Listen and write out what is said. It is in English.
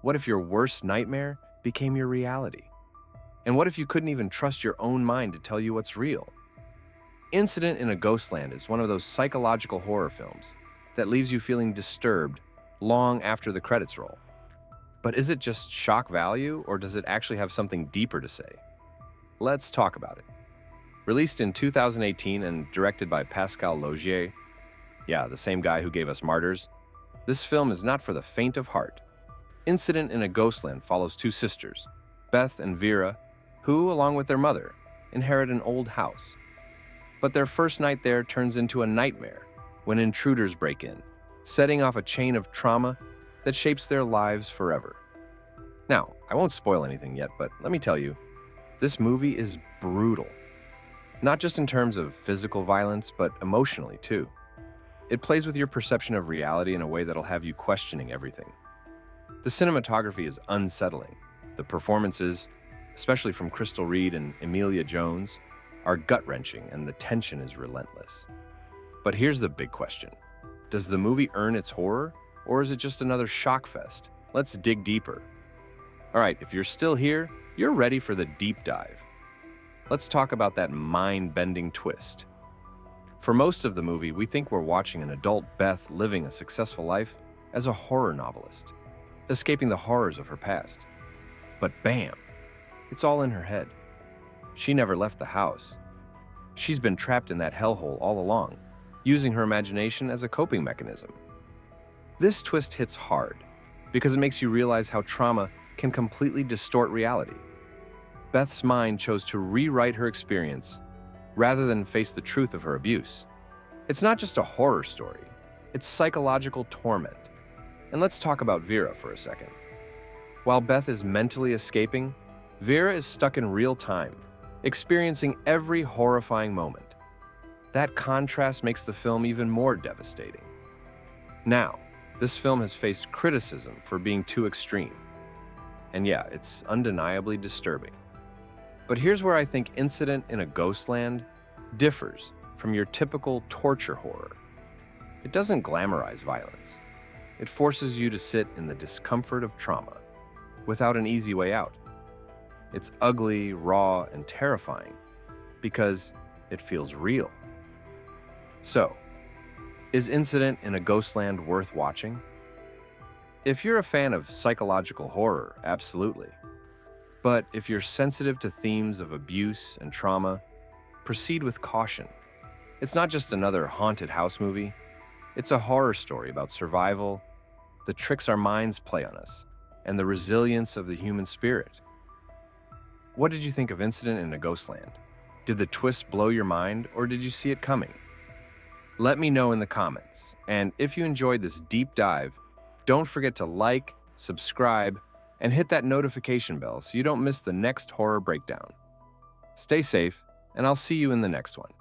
What if your worst nightmare became your reality? And what if you couldn't even trust your own mind to tell you what's real? Incident in a Ghostland is one of those psychological horror films that leaves you feeling disturbed long after the credits roll. But is it just shock value, or does it actually have something deeper to say? Let's talk about it. Released in 2018 and directed by Pascal Laugier, yeah, the same guy who gave us Martyrs, this film is not for the faint of heart. Incident in a Ghostland follows two sisters, Beth and Vera, who, along with their mother, inherit an old house. But their first night there turns into a nightmare when intruders break in, setting off a chain of trauma that shapes their lives forever. Now, I won't spoil anything yet, but let me tell you, this movie is brutal. Not just in terms of physical violence, but emotionally too. It plays with your perception of reality in a way that'll have you questioning everything. The cinematography is unsettling. The performances, especially from Crystal Reed and Emilia Jones, are gut-wrenching, and the tension is relentless. But here's the big question. Does the movie earn its horror, or is it just another shock fest? Let's dig deeper. All right, if you're still here, you're ready for the deep dive. Let's talk about that mind-bending twist. For most of the movie, we think we're watching an adult Beth living a successful life as a horror novelist, escaping the horrors of her past. But bam, it's all in her head. She never left the house. She's been trapped in that hellhole all along, using her imagination as a coping mechanism. This twist hits hard because it makes you realize how trauma can completely distort reality. Beth's mind chose to rewrite her experience rather than face the truth of her abuse. It's not just a horror story, it's psychological torment. And let's talk about Vera for a second. While Beth is mentally escaping, Vera is stuck in real time, experiencing every horrifying moment. That contrast makes the film even more devastating. Now, this film has faced criticism for being too extreme. And yeah, it's undeniably disturbing. But here's where I think Incident in a Ghostland differs from your typical torture horror. It doesn't glamorize violence. It forces you to sit in the discomfort of trauma without an easy way out. It's ugly, raw, and terrifying because it feels real. So, is Incident in a Ghostland worth watching? If you're a fan of psychological horror, absolutely. But if you're sensitive to themes of abuse and trauma, proceed with caution. It's not just another haunted house movie. It's a horror story about survival, the tricks our minds play on us, and the resilience of the human spirit. What did you think of Incident in a Ghostland? Did the twist blow your mind, or did you see it coming? Let me know in the comments. And if you enjoyed this deep dive, don't forget to like, subscribe, and hit that notification bell so you don't miss the next horror breakdown. Stay safe, and I'll see you in the next one.